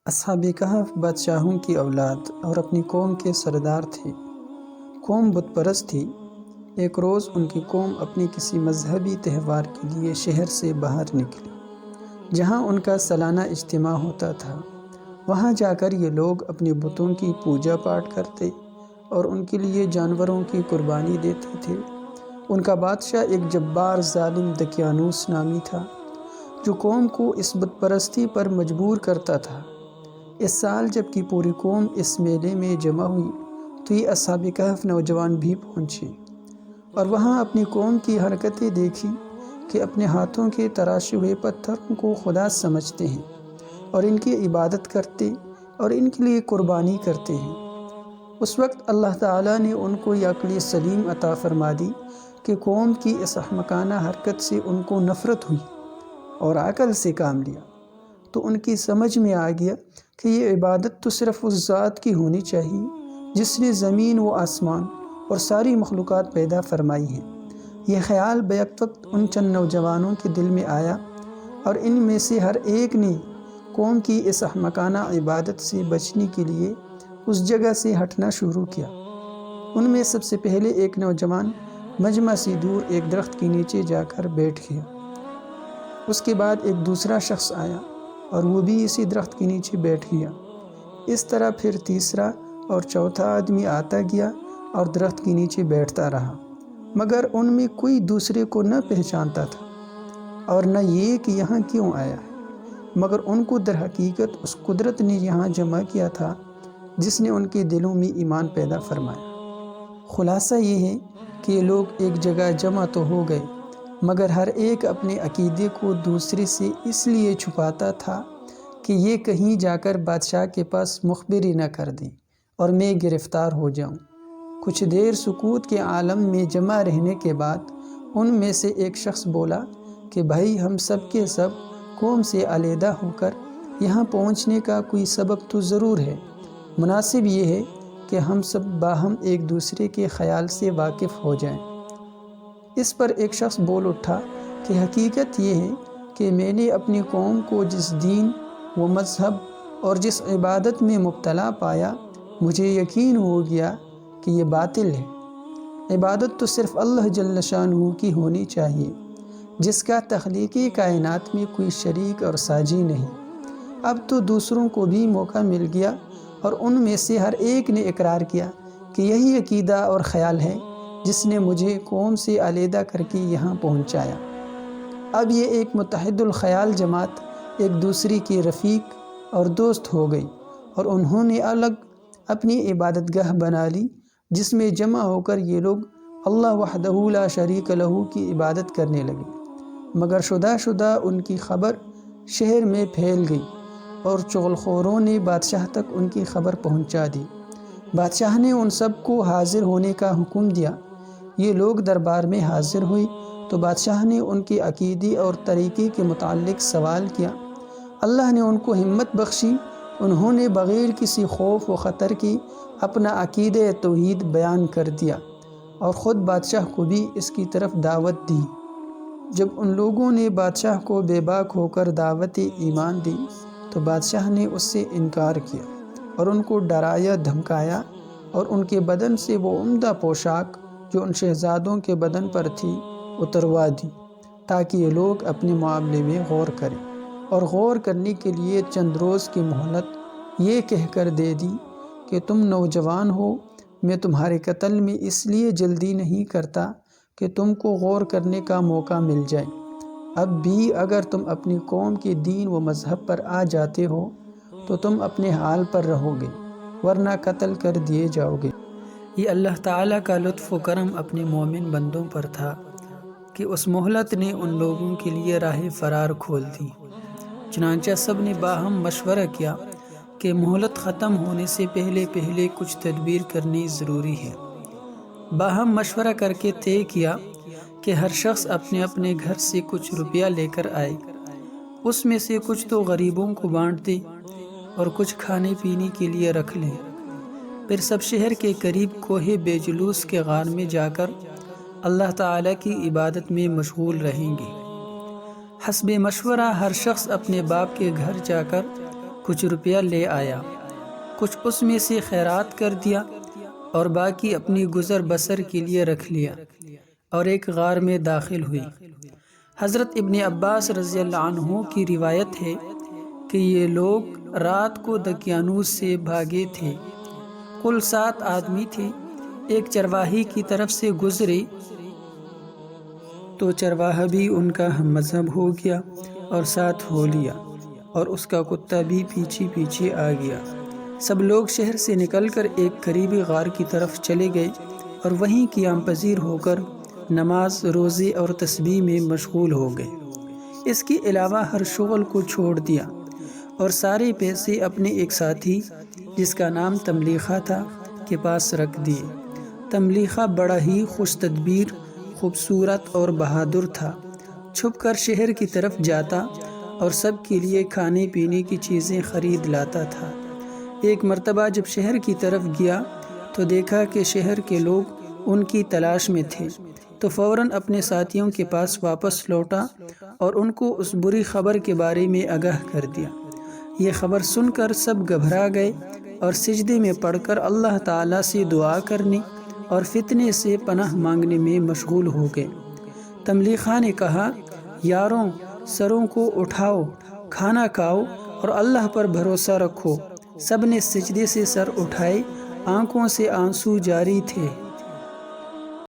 اصحاب کہف بادشاہوں کی اولاد اور اپنی قوم کے سردار تھے۔ قوم بت پرست تھی۔ ایک روز ان کی قوم اپنی کسی مذہبی تہوار کے لیے شہر سے باہر نکلی، جہاں ان کا سالانہ اجتماع ہوتا تھا۔ وہاں جا کر یہ لوگ اپنے بتوں کی پوجا پاٹ کرتے اور ان کے لیے جانوروں کی قربانی دیتے تھے۔ ان کا بادشاہ ایک جبار ظالم دقیانوس نامی تھا، جو قوم کو اس بت پرستی پر مجبور کرتا تھا۔ اس سال جب کہ پوری قوم اس میلے میں جمع ہوئی تو یہ اصحاب کہف نوجوان بھی پہنچے اور وہاں اپنی قوم کی حرکتیں دیکھی کہ اپنے ہاتھوں کے تراشے ہوئے پتھروں کو خدا سمجھتے ہیں اور ان کی عبادت کرتے اور ان کے لیے قربانی کرتے ہیں۔ اس وقت اللہ تعالیٰ نے ان کو یہ عقل سلیم عطا فرما دی کہ قوم کی اس احمقانہ حرکت سے ان کو نفرت ہوئی اور عقل سے کام لیا، تو ان کی سمجھ میں آ گیا کہ یہ عبادت تو صرف اس ذات کی ہونی چاہیے جس نے زمین و آسمان اور ساری مخلوقات پیدا فرمائی ہیں۔ یہ خیال بیک وقت ان چند نوجوانوں کے دل میں آیا اور ان میں سے ہر ایک نے قوم کی اس احمقانہ عبادت سے بچنے کے لیے اس جگہ سے ہٹنا شروع کیا۔ ان میں سب سے پہلے ایک نوجوان مجمع سے دور ایک درخت کے نیچے جا کر بیٹھ گیا۔ اس کے بعد ایک دوسرا شخص آیا اور وہ بھی اسی درخت کے نیچے بیٹھ گیا۔ اس طرح پھر تیسرا اور چوتھا آدمی آتا گیا اور درخت کے نیچے بیٹھتا رہا، مگر ان میں کوئی دوسرے کو نہ پہچانتا تھا اور نہ یہ کہ یہاں کیوں آیا ہے، مگر ان کو در حقیقت اس قدرت نے یہاں جمع کیا تھا جس نے ان کے دلوں میں ایمان پیدا فرمایا۔ خلاصہ یہ ہے کہ یہ لوگ ایک جگہ جمع تو ہو گئے، مگر ہر ایک اپنے عقیدے کو دوسرے سے اس لیے چھپاتا تھا کہ یہ کہیں جا کر بادشاہ کے پاس مخبری نہ کر دیں اور میں گرفتار ہو جاؤں۔ کچھ دیر سکوت کے عالم میں جمع رہنے کے بعد ان میں سے ایک شخص بولا کہ بھائی، ہم سب کے سب قوم سے علیحدہ ہو کر یہاں پہنچنے کا کوئی سبب تو ضرور ہے۔ مناسب یہ ہے کہ ہم سب باہم ایک دوسرے کے خیال سے واقف ہو جائیں۔ اس پر ایک شخص بول اٹھا کہ حقیقت یہ ہے کہ میں نے اپنی قوم کو جس دین و مذہب اور جس عبادت میں مبتلا پایا، مجھے یقین ہو گیا کہ یہ باطل ہے۔ عبادت تو صرف اللہ جل شانہ کی ہونی چاہیے، جس کا تخلیقی کائنات میں کوئی شریک اور ساجی نہیں۔ اب تو دوسروں کو بھی موقع مل گیا اور ان میں سے ہر ایک نے اقرار کیا کہ یہی عقیدہ اور خیال ہے جس نے مجھے قوم سے علیحدہ کر کے یہاں پہنچایا۔ اب یہ ایک متحد الخیال جماعت ایک دوسرے کی رفیق اور دوست ہو گئی اور انہوں نے الگ اپنی عبادت گاہ بنا لی، جس میں جمع ہو کر یہ لوگ اللہ وحدہ لا شریک لہ کی عبادت کرنے لگے۔ مگر شدہ ان کی خبر شہر میں پھیل گئی اور چغل خوروں نے بادشاہ تک ان کی خبر پہنچا دی۔ بادشاہ نے ان سب کو حاضر ہونے کا حکم دیا۔ یہ لوگ دربار میں حاضر ہوئے تو بادشاہ نے ان کے عقیدے اور طریقے کے متعلق سوال کیا۔ اللہ نے ان کو ہمت بخشی، انہوں نے بغیر کسی خوف و خطر کے اپنا عقیدہ توحید بیان کر دیا اور خود بادشاہ کو بھی اس کی طرف دعوت دی۔ جب ان لوگوں نے بادشاہ کو بے باک ہو کر دعوت ایمان دی تو بادشاہ نے اس سے انکار کیا اور ان کو ڈرایا دھمکایا اور ان کے بدن سے وہ عمدہ پوشاک جو ان شہزادوں کے بدن پر تھی اتروا دی، تاکہ یہ لوگ اپنے معاملے میں غور کریں، اور غور کرنے کے لیے چند روز کی مہلت یہ کہہ کر دے دی کہ تم نوجوان ہو، میں تمہارے قتل میں اس لیے جلدی نہیں کرتا کہ تم کو غور کرنے کا موقع مل جائے۔ اب بھی اگر تم اپنی قوم کے دین و مذہب پر آ جاتے ہو تو تم اپنے حال پر رہو گے، ورنہ قتل کر دیے جاؤ گے۔ یہ اللہ تعالیٰ کا لطف و کرم اپنے مومن بندوں پر تھا کہ اس مہلت نے ان لوگوں کے لیے راہ فرار کھول دی۔ چنانچہ سب نے باہم مشورہ کیا کہ مہلت ختم ہونے سے پہلے کچھ تدبیر کرنی ضروری ہے۔ باہم مشورہ کر کے طے کیا کہ ہر شخص اپنے اپنے گھر سے کچھ روپیہ لے کر آئے، اس میں سے کچھ تو غریبوں کو بانٹ دے اور کچھ کھانے پینے کے لیے رکھ لیں۔ پھر سب شہر کے قریب کوہ بے جلوس کے غار میں جا کر اللہ تعالیٰ کی عبادت میں مشغول رہیں گے۔ حسب مشورہ ہر شخص اپنے باپ کے گھر جا کر کچھ روپیہ لے آیا، کچھ اس میں سے خیرات کر دیا اور باقی اپنی گزر بسر کے لیے رکھ لیا، اور ایک غار میں داخل ہوئی۔ حضرت ابن عباس رضی اللہ عنہ کی روایت ہے کہ یہ لوگ رات کو دقیانوس سے بھاگے تھے۔ کل 7 آدمی تھے۔ ایک چرواہی کی طرف سے گزرے تو چرواہا بھی ان کا ہم مذہب ہو گیا اور ساتھ ہو لیا، اور اس کا کتا بھی پیچھے پیچھے آ گیا۔ سب لوگ شہر سے نکل کر ایک قریبی غار کی طرف چلے گئے اور وہیں قیام پذیر ہو کر نماز، روزے اور تسبیح میں مشغول ہو گئے۔ اس کے علاوہ ہر شغل کو چھوڑ دیا اور سارے پیسے اپنے ایک ساتھی جس کا نام تملیخہ تھا کے پاس رکھ دیے۔ تملیخہ بڑا ہی خوش تدبیر، خوبصورت اور بہادر تھا۔ چھپ کر شہر کی طرف جاتا اور سب کے لیے کھانے پینے کی چیزیں خرید لاتا تھا۔ ایک مرتبہ جب شہر کی طرف گیا تو دیکھا کہ شہر کے لوگ ان کی تلاش میں تھے، تو فوراً اپنے ساتھیوں کے پاس واپس لوٹا اور ان کو اس بری خبر کے بارے میں آگاہ کر دیا۔ یہ خبر سن کر سب گھبرا گئے اور سجدے میں پڑھ کر اللہ تعالیٰ سے دعا کرنے اور فتنے سے پناہ مانگنے میں مشغول ہو گئے۔ تملیخہ نے کہا، یاروں، سروں کو اٹھاؤ، کھانا کھاؤ اور اللہ پر بھروسہ رکھو۔ سب نے سجدے سے سر اٹھائے، آنکھوں سے آنسو جاری تھے۔